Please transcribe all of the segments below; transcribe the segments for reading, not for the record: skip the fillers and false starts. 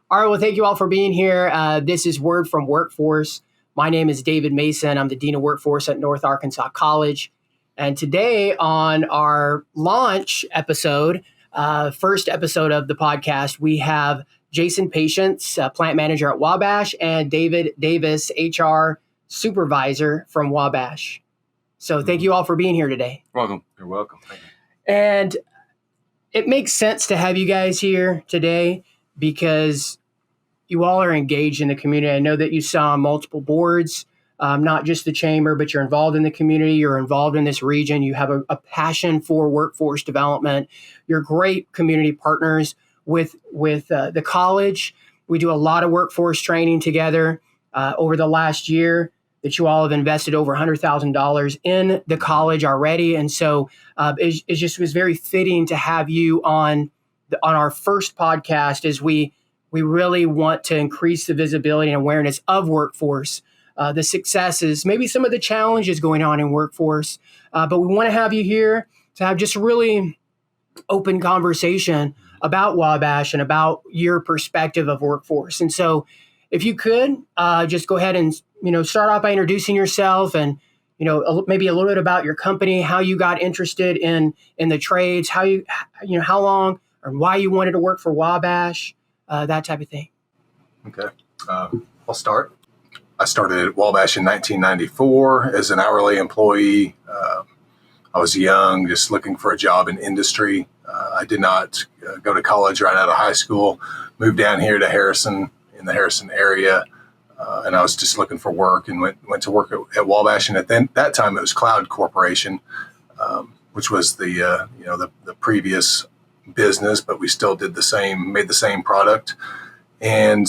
All right. Well, thank you all for being here. This is Word from Workforce. My name is David Mason. I'm the Dean of Workforce at North Arkansas College. And today on our launch episode, first episode of the podcast, we have Jason Patience, plant manager at Wabash, and David Davis, HR supervisor from Wabash. So thank you all for being here today. Welcome. You're welcome. Thank you. And it makes sense to have you guys here today because you all are engaged in the community. I know that you saw on multiple boards, not just the chamber, but you're involved in the community. You're involved in this region. You have a passion for workforce development. You're great community partners with the college. We do a lot of workforce training together over the last year that you all have invested over $100,000 in the college already. And so it just was very fitting to have you on our first podcast as we really want to increase the visibility and awareness of workforce, the successes, maybe some of the challenges going on in workforce. But we want to have you here to have just a really open conversation about Wabash and about your perspective of workforce. And so if you could just go ahead and start off by introducing yourself and maybe a little bit about your company, how you got interested in the trades, how long or why you wanted to work for Wabash, that type of thing. Okay. I'll start. I started at Wabash in 1994 as an hourly employee. I was young, just looking for a job in industry. I did not go to college right out of high school, moved down here to Harrison, in the Harrison area. And I was just looking for work and went to work at Wabash. And at that time, it was Cloud Corporation, which was the previous business, but we still made the same product. And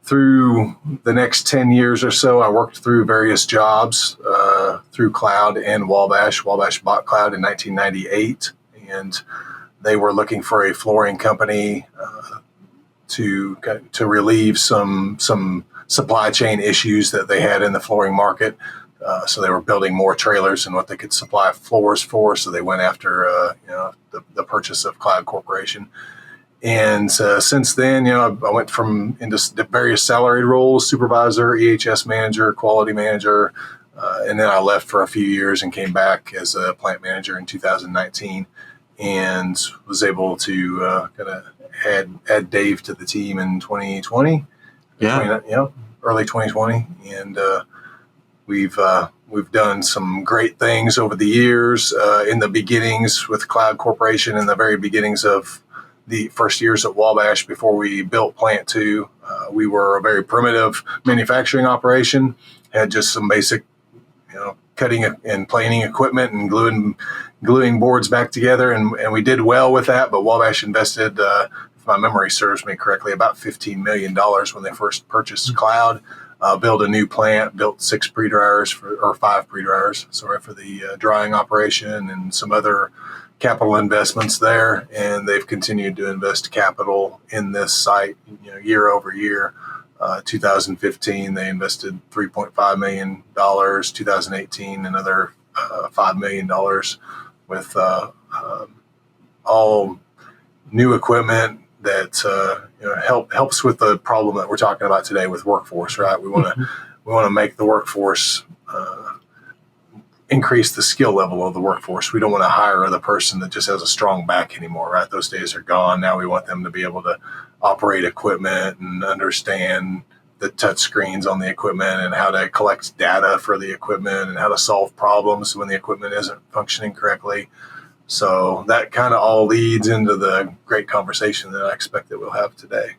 through the next 10 years or so, I worked through various jobs through Cloud and Wabash. Wabash bought Cloud in 1998, and they were looking for a flooring company to relieve some supply chain issues that they had in the flooring market. So they were building more trailers than what they could supply floors for. So they went after the purchase of Cloud Corporation. And since then, I went into various salaried roles: supervisor, EHS manager, quality manager, and then I left for a few years and came back as a plant manager in 2019, and was able to kind of add Dave to the team in 2020. Yeah. Early 2020, and we've done some great things over the years. In the beginnings with Cloud Corporation, in the very beginnings of the first years at Wabash, before we built Plant 2, we were a very primitive manufacturing operation. Had just some basic, cutting and planing equipment and gluing boards back together, and we did well with that. But Wabash invested, if my memory serves me correctly, about $15 million when they first purchased Cloud. Built a new plant, built 5 pre-dryers for the drying operation, and some other capital investments there. And they've continued to invest capital in this site, year over year. 2015, they invested $3.5 million. 2018, another $5 million with all new equipment that helps with the problem that we're talking about today with workforce. Right, we want to make the workforce increase the skill level of the workforce. We don't want to hire the person that just has a strong back anymore. Right, those days are gone. Now we want them to be able to operate equipment and understand the touch screens on the equipment and how to collect data for the equipment and how to solve problems when the equipment isn't functioning correctly. So that kind of all leads into the great conversation that I expect that we'll have today.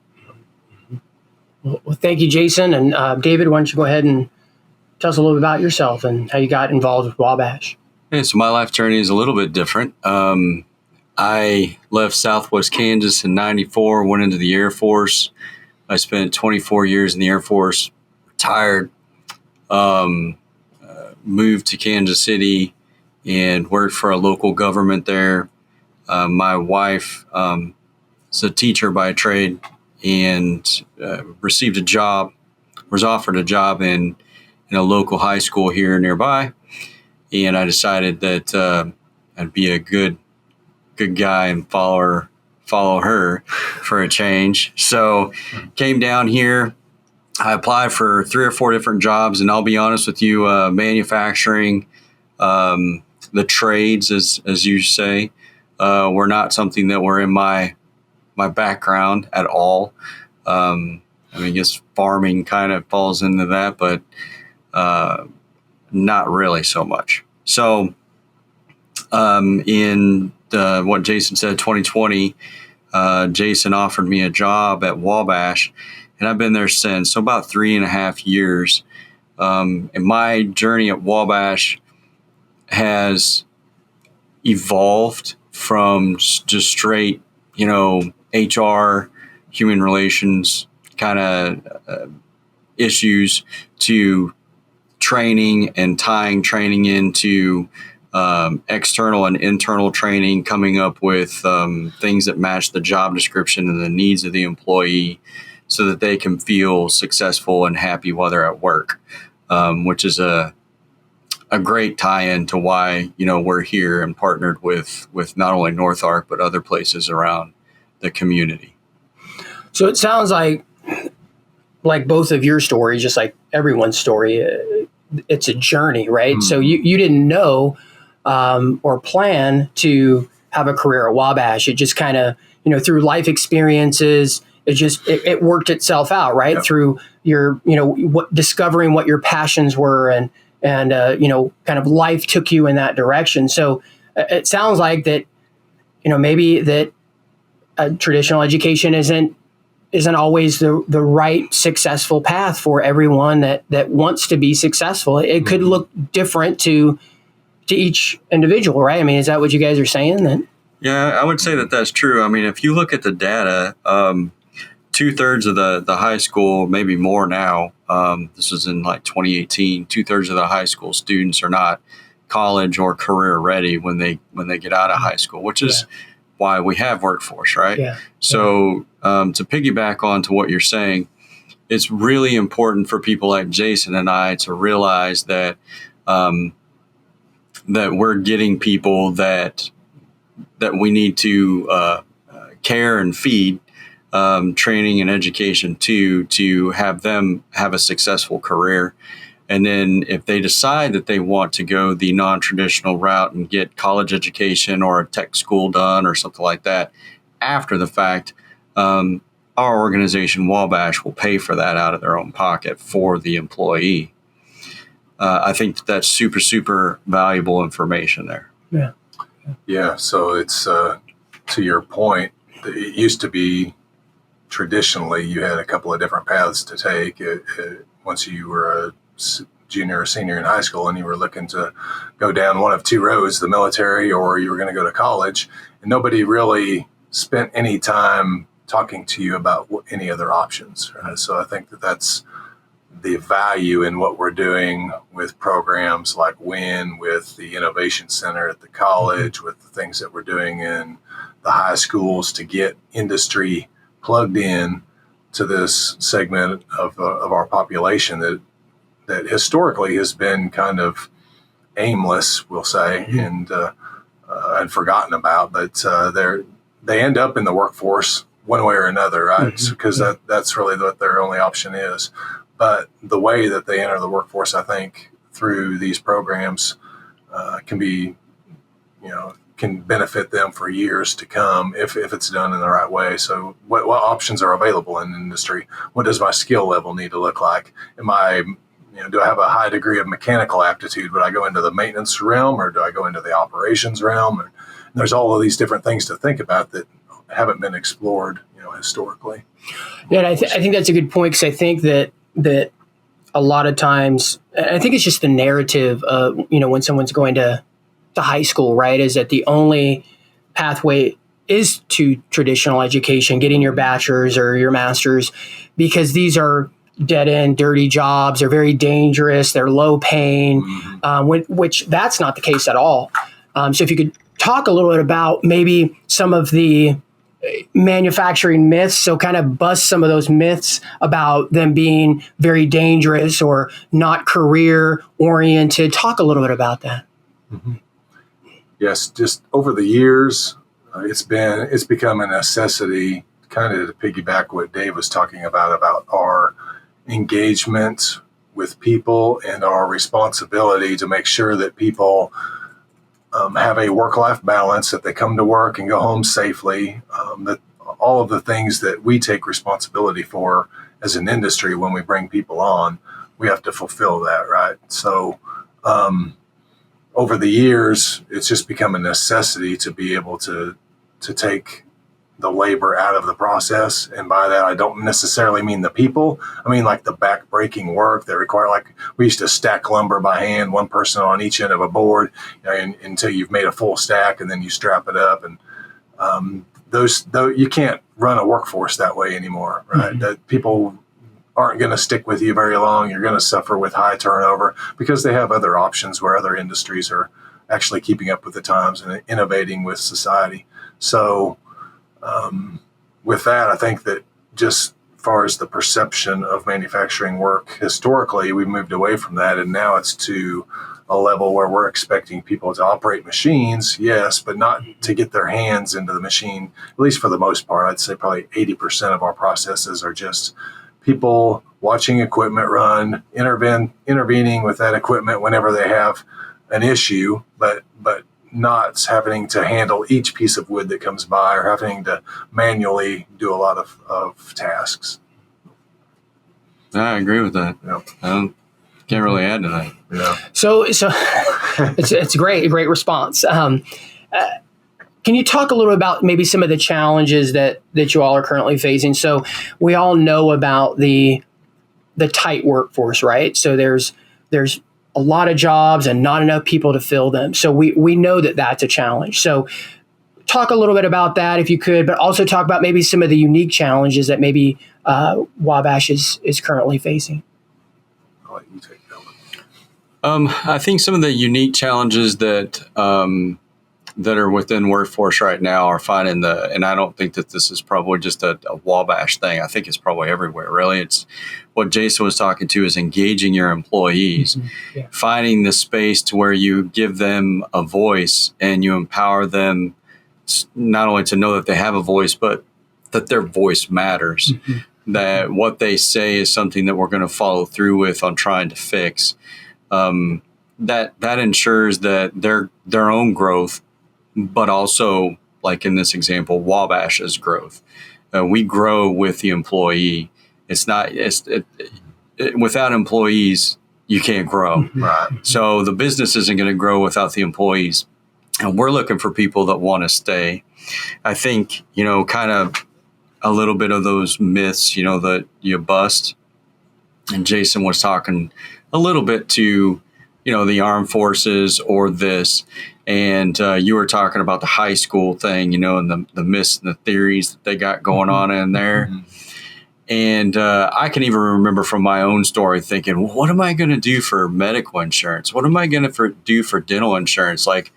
Well, thank you, Jason. And David, why don't you go ahead and tell us a little bit about yourself and how you got involved with Wabash? Okay, so my life journey is a little bit different. I left Southwest Kansas in 94, went into the Air Force. I spent 24 years in the Air Force, retired, moved to Kansas City and worked for a local government there. My wife is a teacher by trade and received a job, was offered a job in a local high school here nearby. And I decided that I'd be a good guy and follow follow her for a change. So came down here. I applied for 3 or 4 different jobs, and I'll be honest with you, manufacturing, the trades, as you say, were not something that were in my background at all. I mean, I guess farming kind of falls into that, but not really so much. So in what Jason said, 2020, Jason offered me a job at Wabash, and I've been there since, so about 3.5 years. And my journey at Wabash has evolved from just straight, HR, human relations kind of issues to training and tying training into external and internal training, coming up with things that match the job description and the needs of the employee so that they can feel successful and happy while they're at work, which is a great tie-in to why, we're here and partnered with not only North Arc, but other places around the community. So it sounds like both of your stories, just like everyone's story, it's a journey, right? So you didn't know or plan to have a career at Wabash. It just kind of, through life experiences, it worked itself out, right? Yep. Through your, discovering what your passions were and kind of life took you in that direction. So it sounds like that, maybe that traditional education isn't always the right successful path for everyone that wants to be successful. It could look different to each individual, right? I mean, is that what you guys are saying then? Yeah, I would say that that's true. I mean, if you look at the data, 2/3 of the high school, maybe more now, this was in like 2018, 2/3 of the high school students are not college or career ready when they get out of high school, which is why we have workforce, right? Yeah. So to piggyback on to what you're saying, it's really important for people like Jason and I to realize that that we're getting people that we need to care and feed, training and education to have them have a successful career. And then if they decide that they want to go the non-traditional route and get college education or a tech school done or something like that after the fact, our organization, Wabash, will pay for that out of their own pocket for the employee. I think that's super, super valuable information there. Yeah. Yeah. So it's, to your point, it used to be traditionally you had a couple of different paths to take once you were a junior or senior in high school and you were looking to go down one of 2 roads, the military or you were going to go to college, and nobody really spent any time talking to you about any other options. Right? So I think that's the value in what we're doing with programs like WIN, with the Innovation Center at the college, with the things that we're doing in the high schools to get industry plugged in to this segment of our population that historically has been kind of aimless, we'll say, and forgotten about. But they end up in the workforce one way or another, right? Because that's really what their only option is. But the way that they enter the workforce, I think, through these programs can benefit them for years to come if it's done in the right way. So what options are available in the industry? What does my skill level need to look like? Do I have a high degree of mechanical aptitude? Would I go into the maintenance realm or do I go into the operations realm? And there's all of these different things to think about that haven't been explored, historically. Yeah, and I think that's a good point, because I think that a lot of times, I think it's just the narrative of, when someone's going to high school, right, is that the only pathway is to traditional education, getting your bachelor's or your master's, because these are dead-end, dirty jobs. They're very dangerous. They're low paying, which that's not the case at all. So if you could talk a little bit about maybe some of the manufacturing myths, so kind of bust some of those myths about them being very dangerous or not career oriented. Talk a little bit about that. Yes, just over the years, It's become a necessity, kind of to piggyback what Dave was talking about our engagement with people and our responsibility to make sure that people have a work-life balance, that they come to work and go home safely, that all of the things that we take responsibility for as an industry when we bring people on, we have to fulfill that, right? So over the years, it's just become a necessity to be able to take the labor out of the process. And by that, I don't necessarily mean the people. I mean like the back-breaking work that require, like we used to stack lumber by hand, one person on each end of a board, until you've made a full stack, and then you strap it up. And you can't run a workforce that way anymore, right? Mm-hmm. That people aren't going to stick with you very long. You're going to suffer with high turnover because they have other options where other industries are actually keeping up with the times and innovating with society. So with that, I think that just as far as the perception of manufacturing work, historically, we moved away from that. And now it's to a level where we're expecting people to operate machines, yes, but not to get their hands into the machine, at least for the most part. I'd say probably 80% of our processes are just people watching equipment run, intervening with that equipment whenever they have an issue, but not having to handle each piece of wood that comes by or having to manually do a lot of tasks. I agree with that. Yeah. Can't really add to that. Yeah. So it's a great response. Can you talk a little about maybe some of the challenges that you all are currently facing? So we all know about the tight workforce, right? So there's a lot of jobs and not enough people to fill them. So we know that that's a challenge. So talk a little bit about that if you could, but also talk about maybe some of the unique challenges that maybe Wabash is currently facing. I'll let you take that one. I think some of the unique challenges that are within workforce right now are finding and I don't think that this is probably just a Wabash thing. I think it's probably everywhere, really. It's what Jason was talking to is engaging your employees, finding the space to where you give them a voice and you empower them not only to know that they have a voice, but that their voice matters, that what they say is something that we're going to follow through with on trying to fix. That ensures that their own growth, but also, like in this example, Wabash's growth. We grow with the employee. Without employees, you can't grow. Right. So the business isn't going to grow without the employees. And we're looking for people that want to stay. I think, kind of a little bit of those myths, that you bust. And Jason was talking a little bit to, the armed forces or this. And you were talking about the high school thing, and the myths and the theories that they got going on in there. Mm-hmm. And I can even remember from my own story thinking, well, what am I going to do for medical insurance? What am I going to do for dental insurance? Like,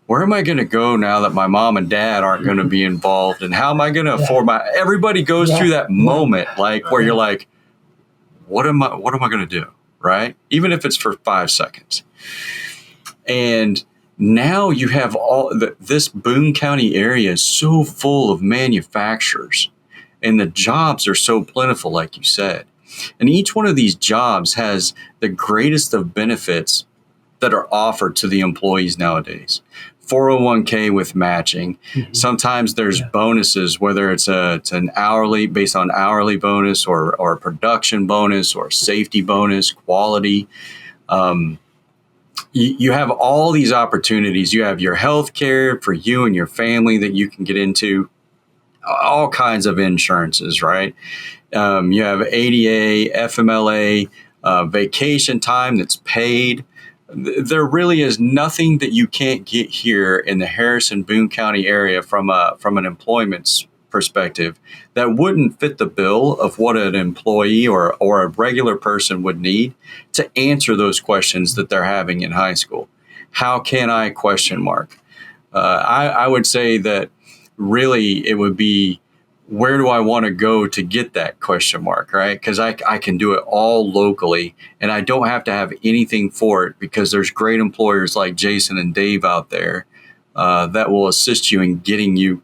where am I going to go now that my mom and dad aren't going to be involved? And how am I going to afford everybody goes through that moment, where you're like, what am I going to do? Right? Even if it's for 5 seconds. And now you have this Boone County area is so full of manufacturers, and the jobs are so plentiful, like you said. And each one of these jobs has the greatest of benefits that are offered to the employees nowadays. 401k with matching. Mm-hmm. Sometimes there's bonuses, whether it's an hourly, based on hourly bonus or a production bonus or safety bonus, quality. You have all these opportunities. You have your health care for you and your family that you can get into, all kinds of insurances, right? You have ADA, FMLA, vacation time that's paid. There really is nothing that you can't get here in the Harrison Boone County area from an employment perspective that wouldn't fit the bill of what an employee or a regular person would need to answer those questions that they're having in high school. How can I ? I would say that really it would be, where do I want to go to get that ? Right? Because I can do it all locally and I don't have to have anything for it, because there's great employers like Jason and Dave out there that will assist you in getting you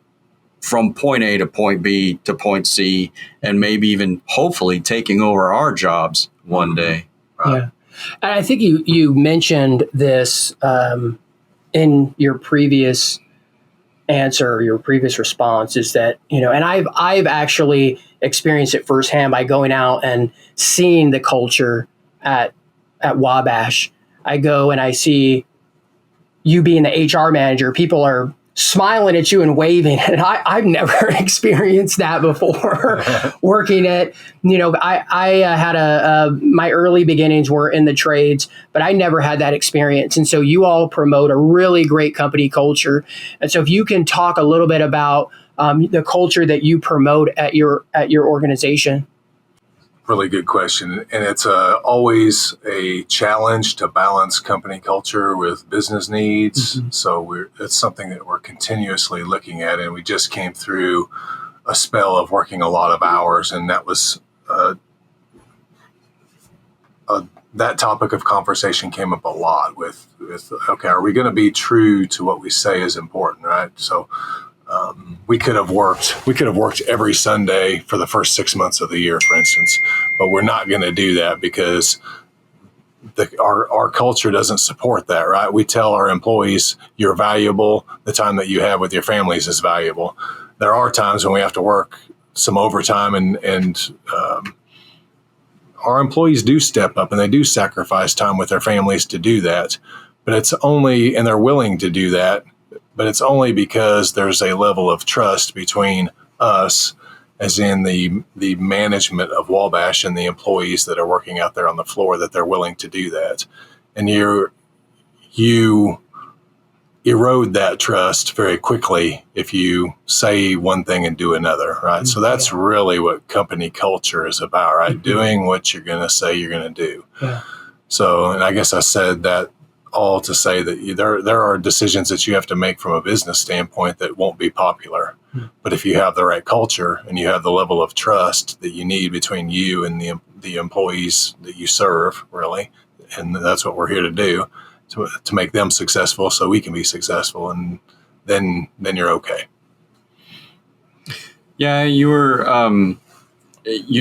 from point A to point B to point C, and maybe even hopefully taking over our jobs one day. Yeah. And I think you mentioned this in your previous answer, your previous response, is that, and I've actually experienced it firsthand by going out and seeing the culture at Wabash. I go and I see you being the HR manager, people are smiling at you and waving. And I've never experienced that before working at, I had my early beginnings were in the trades, but I never had that experience. And so you all promote a really great company culture. And so if you can talk a little bit about the culture that you promote at your organization. Really good question. And it's always a challenge to balance company culture with business needs. Mm-hmm. So it's something that we're continuously looking at. And we just came through a spell of working a lot of hours. And that was that topic of conversation came up a lot with okay, are we going to be true to what we say is important, right? So we could have worked every Sunday for the first 6 months of the year, for instance, but we're not going to do that because our culture doesn't support that, right? We tell our employees, you're valuable. The time that you have with your families is valuable. There are times when we have to work some overtime and our employees do step up and they do sacrifice time with their families to do that, but it's only, and they're willing to do that, but it's only because there's a level of trust between us, as in the management of Wabash and the employees that are working out there on the floor, that they're willing to do that. And you erode that trust very quickly if you say one thing and do another, right? Mm-hmm. So that's really what company culture is about, right? Mm-hmm. Doing what you're going to say you're going to do. Yeah. So, and I guess I said that all to say that there are decisions that you have to make from a business standpoint that won't be popular. Mm-hmm. But if you have the right culture and you have the level of trust that you need between you and the employees that you serve, really, and that's what we're here to do, to make them successful so we can be successful, and then you're okay. Yeah, you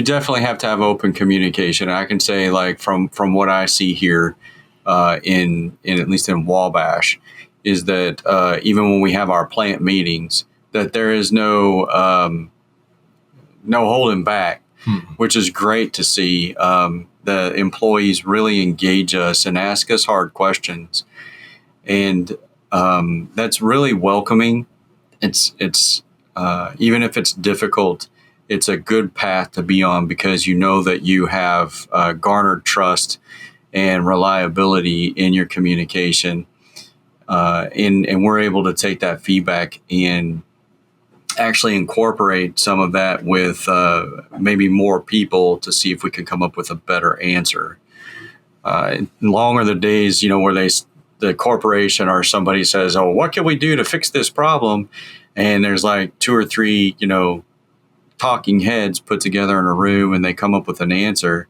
definitely have to have open communication. I can say, like, from what I see here, in at least in Wabash, is that even when we have our plant meetings, that there is no holding back, which is great to see. The employees really engage us and ask us hard questions, and that's really welcoming. It's even if it's difficult, it's a good path to be on, because you know that you have garnered trust and reliability in your communication, and we're able to take that feedback and actually incorporate some of that with maybe more people to see if we can come up with a better answer. Long are the days, where the corporation or somebody says, "Oh, what can we do to fix this problem?" And there's like 2 or 3, talking heads put together in a room and they come up with an answer.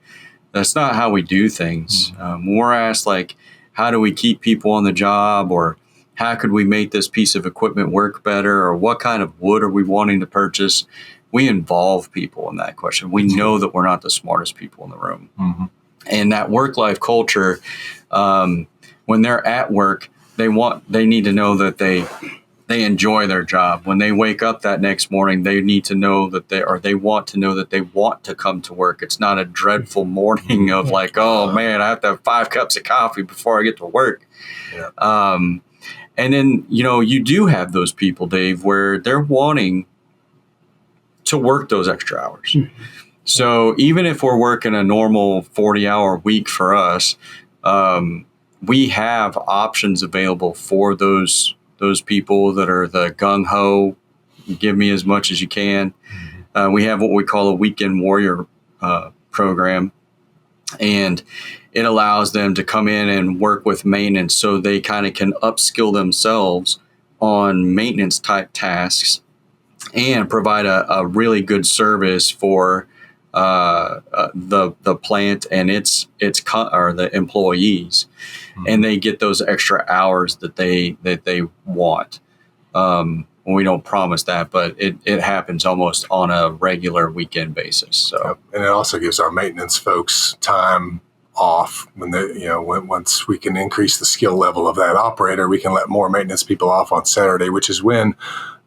That's not how we do things. When we're asked, like, how do we keep people on the job, or how could we make this piece of equipment work better, or what kind of wood are we wanting to purchase, we involve people in that question. We know that we're not the smartest people in the room. Mm-hmm. And that work-life culture, when they're at work, they need to know that they enjoy their job. When they wake up that next morning, they need to know that they want to know that they want to come to work. It's not a dreadful morning of like, oh man, I have to have 5 cups of coffee before I get to work. Yeah. And then, you do have those people, Dave, where they're wanting to work those extra hours. Mm-hmm. So even if we're working a normal 40-hour week for us, we have options available for those people that are the gung-ho, give me as much as you can. We have what we call a weekend warrior program, and it allows them to come in and work with maintenance so they kind of can upskill themselves on maintenance type tasks and provide a really good service for the plant and the employees. Mm-hmm. And they get those extra hours that they want. we don't promise that, but it happens almost on a regular weekend basis. So, and it also gives our maintenance folks time off when once we can increase the skill level of that operator, we can let more maintenance people off on Saturday, which is when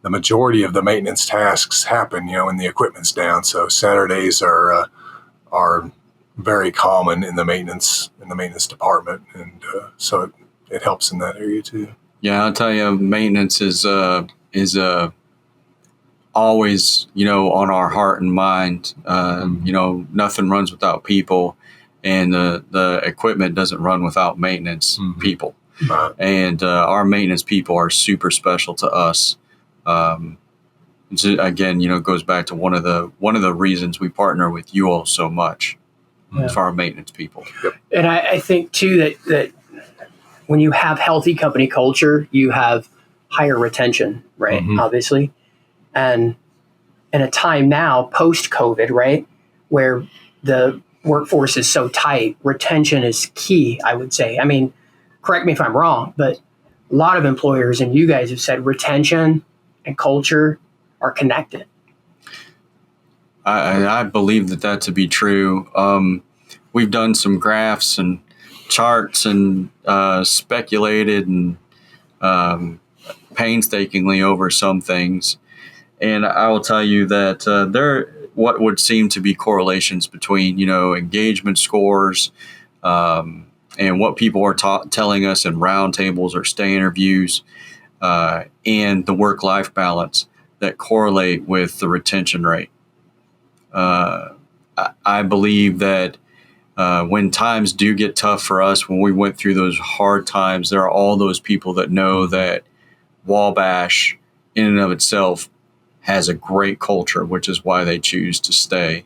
the majority of the maintenance tasks happen, when the equipment's down. So Saturdays are very common in the maintenance department, and so it helps in that area too. Yeah, I'll tell you, maintenance is always, on our heart and mind. Nothing runs without people, and the equipment doesn't run without maintenance people. Right. And our maintenance people are super special to us. Again, it goes back to one of the reasons we partner with you all so much for our maintenance people. Yep. And I think too that when you have healthy company culture, you have higher retention, right? Obviously. And in a time now, post-COVID, right, where the workforce is so tight, retention is key, I would say. I mean, correct me if I'm wrong, but a lot of employers, and you guys have said, retention and culture are connected. I believe that to be true. We've done some graphs and charts and speculated and painstakingly over some things. And I will tell you that there what would seem to be correlations between, engagement scores and what people are telling us in roundtables or stay interviews and the work-life balance that correlate with the retention rate. I believe that when times do get tough for us, when we went through those hard times, there are all those people that know that Wabash in and of itself has a great culture, which is why they choose to stay.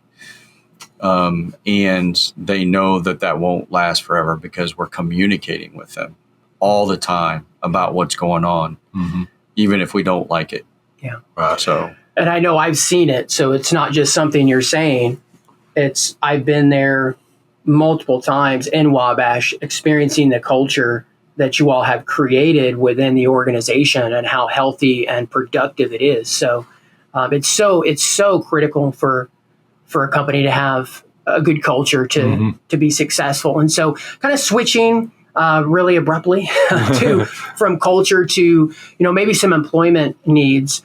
And they know that won't last forever because we're communicating with them all the time about what's going on, even if we don't like it. Yeah. So, and I know I've seen it, so it's not just something you're saying. I've been there multiple times in Wabash, experiencing the culture that you all have created within the organization and how healthy and productive it is. So it's so critical for a company to have a good culture to be successful. And so kind of switching really abruptly from culture to, maybe some employment needs.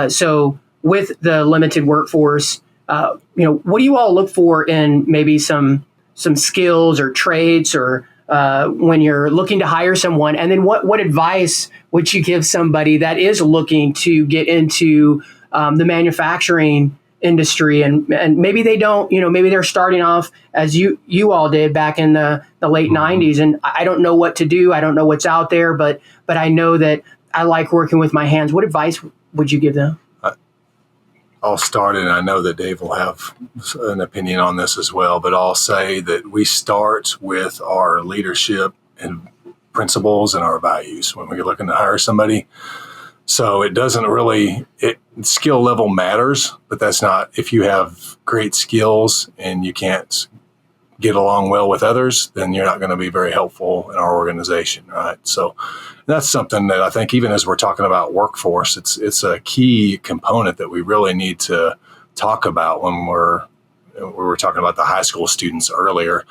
So with the limited workforce, what do you all look for in maybe some skills or traits or when you're looking to hire someone? And then what advice would you give somebody that is looking to get into the manufacturing industry and maybe they don't, maybe they're starting off as you all did back in the late 90s, and I don't know what to do. I don't know what's out there, but I know that I like working with my hands. What advice would you give them? I'll start, and I know that Dave will have an opinion on this as well, but I'll say that we start with our leadership and principles and our values when we're looking to hire somebody. So it doesn't really, skill level matters, but that's not, if you have great skills and you can't get along well with others, then you're not going to be very helpful in our organization, right? So that's something that I think even as we're talking about workforce, it's a key component that we really need to talk about when we were talking about the high school students earlier.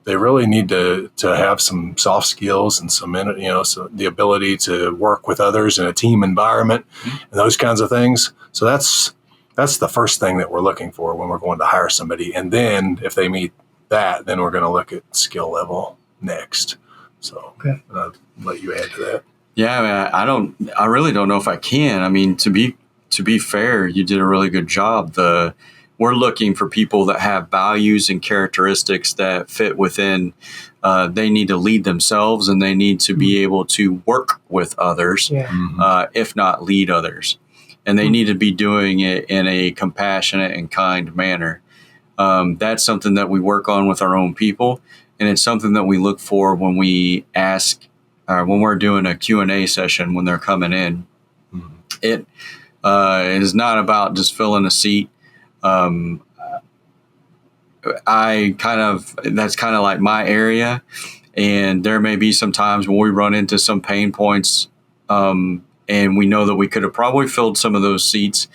They really need to have some soft skills and some the ability to work with others in a team environment and those kinds of things. So that's the first thing that we're looking for when we're going to hire somebody. And then if they meet that, then we're going to look at skill level next. So I'll let you add to that. Yeah, I mean, I really don't know if I can. I mean, to be fair, you did a really good job. We're looking for people that have values and characteristics that fit within. They need to lead themselves, and they need to be able to work with others, if not lead others. And they need to be doing it in a compassionate and kind manner. That's something that we work on with our own people, and it's something that we look for when we ask, when we're doing a Q&A session when they're coming in. It is not about just filling a seat. That's kind of like my area, and there may be some times when we run into some pain points in And we know that we could have probably filled some of those seats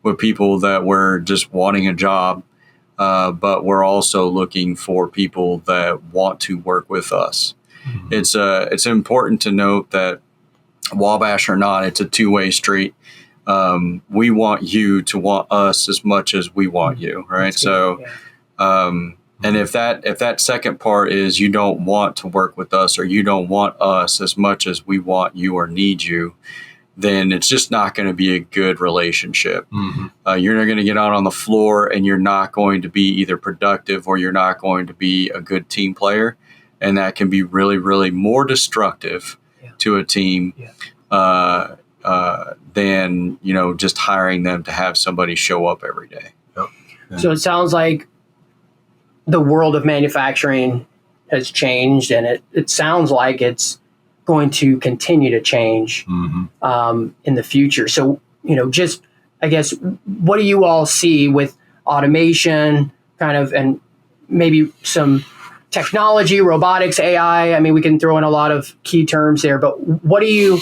with people that were just wanting a job. But we're also looking for people that want to work with us. Mm-hmm. It's important to note that Wabash or not, it's a two-way street. We want you to want us as much as we want you, right? So, and if that second part is you don't want to work with us or you don't want us as much as we want you or need you, then it's just not going to be a good relationship. Mm-hmm. You're not going to get out on the floor and you're not going to be either productive or you're not going to be a good team player. And that can be really, really more destructive to a team than, just hiring them to have somebody show up every day. Yep. Yeah. So it sounds like the world of manufacturing has changed, and it sounds like it's going to continue to change in the future. So, just, I guess, what do you all see with automation kind of, and maybe some technology, robotics, AI? I mean, we can throw in a lot of key terms there, but what do you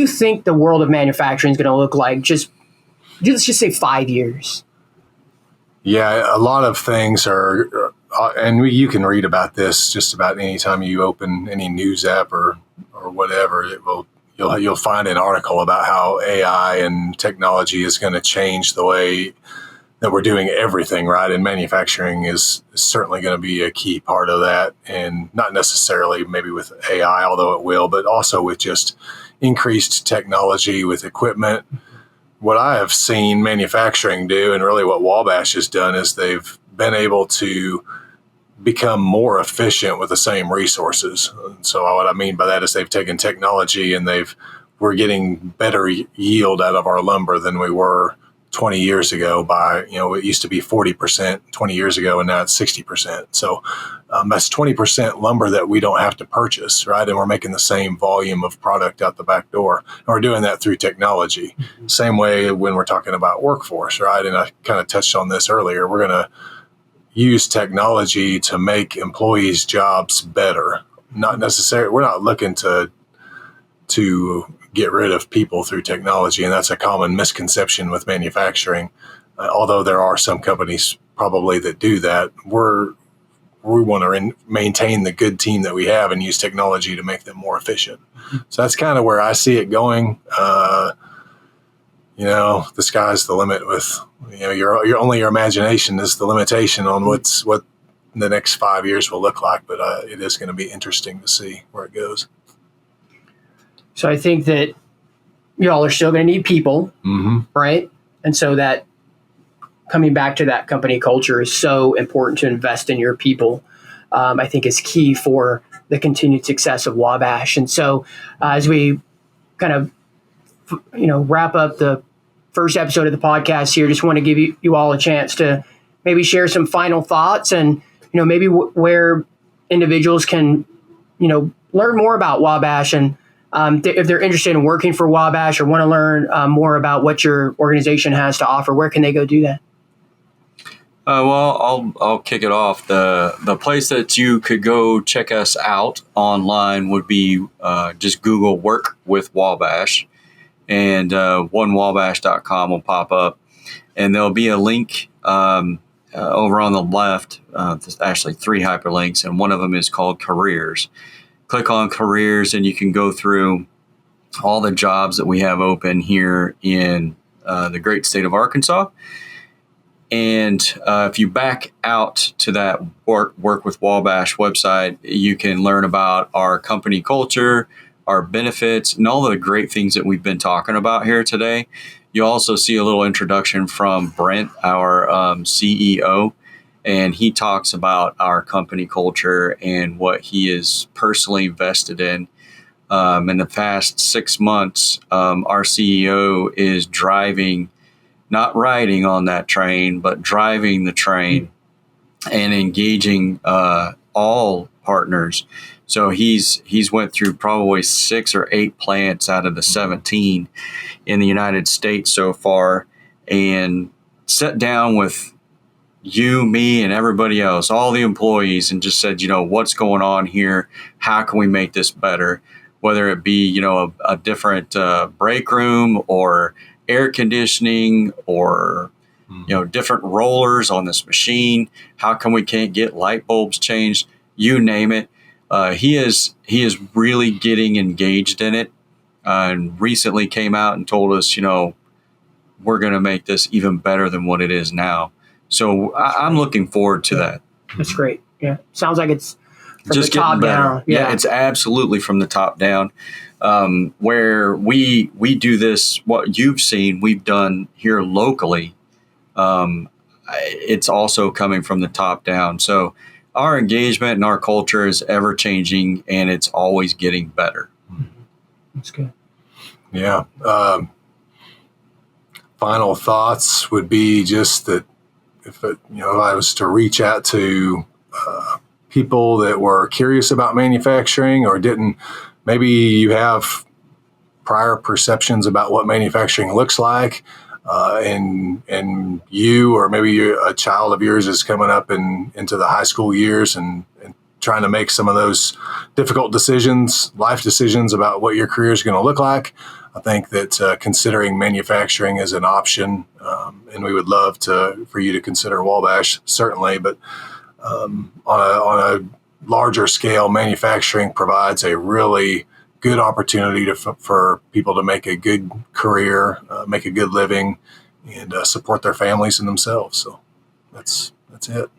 think the world of manufacturing is going to look like? Let's just say 5 years. Yeah, a lot of things are, and you can read about this just about any time you open any news app or whatever. You'll find an article about how AI and technology is going to change the way that we're doing everything, right? And manufacturing is certainly going to be a key part of that, and not necessarily maybe with AI, although it will, but also with just increased technology with equipment. What I have seen manufacturing do, and really what Wabash has done, is they've been able to become more efficient with the same resources. And so what I mean by that is they've taken technology and we're getting better yield out of our lumber than we were 20 years ago by, it used to be 40% 20 years ago, and now it's 60%. So that's 20% lumber that we don't have to purchase, right? And we're making the same volume of product out the back door. And we're doing that through technology. Mm-hmm. Same way when we're talking about workforce, right? And I kind of touched on this earlier. We're going to use technology to make employees' jobs better. Not necessarily, we're not looking to get rid of people through technology, and that's a common misconception with manufacturing. Although there are some companies probably that do that, we want to maintain the good team that we have and use technology to make them more efficient. Mm-hmm. So that's kind of where I see it going. The sky's the limit. With your imagination is the limitation on what the next 5 years will look like. But it is going to be interesting to see where it goes. So I think that y'all are still going to need people, right? And so that coming back to that company culture is so important to invest in your people. I think is key for the continued success of Wabash. And so as we kind of, wrap up the first episode of the podcast here, just want to give you all a chance to maybe share some final thoughts and, maybe where individuals can, learn more about Wabash, and if they're interested in working for Wabash or want to learn more about what your organization has to offer, where can they go do that? Well, I'll kick it off. The place that you could go check us out online would be just Google Work with Wabash, and onewabash.com will pop up, and there'll be a link over on the left. There's actually 3 hyperlinks, and one of them is called Careers. Click on Careers, and you can go through all the jobs that we have open here in the great state of Arkansas. And if you back out to that Work with Wabash website, you can learn about our company culture, our benefits, and all the great things that we've been talking about here today. You also see a little introduction from Brent, our CEO. And he talks about our company culture and what he is personally vested in. In the past 6 months, our CEO is driving, not riding on that train, but driving the train and engaging all partners. So he's went through probably 6 or 8 plants out of the 17 in the United States so far, and sat down with you, me, and everybody else, all the employees, and just said, what's going on here? How can we make this better? whether it be, a different break room or air conditioning or, different rollers on this machine. How come we can't get light bulbs changed? You name it. He is really getting engaged in it, and recently came out and told us, we're going to make this even better than what it is now. So I'm looking forward to that. That's great. Yeah. Sounds like it's from Just the top getting better. down. Yeah, it's absolutely from the top down. Where we do this, what you've seen, we've done here locally. It's also coming from the top down. So our engagement and our culture is ever changing, and it's always getting better. That's good. Yeah. Final thoughts would be just that if I was to reach out to people that were curious about manufacturing or maybe you have prior perceptions about what manufacturing looks like, and you or maybe a child of yours is coming up into the high school years and trying to make some of those difficult decisions, life decisions about what your career is going to look like. I think that considering manufacturing as an option, and we would love for you to consider Wabash, certainly, but on a larger scale, manufacturing provides a really good opportunity for people to make a good career, make a good living, and support their families and themselves. So that's it.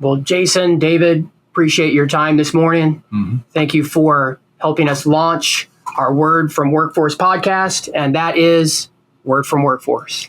Well, Jason, David, appreciate your time this morning. Mm-hmm. Thank you for helping us launch our Word from Workforce podcast, and that is Word from Workforce.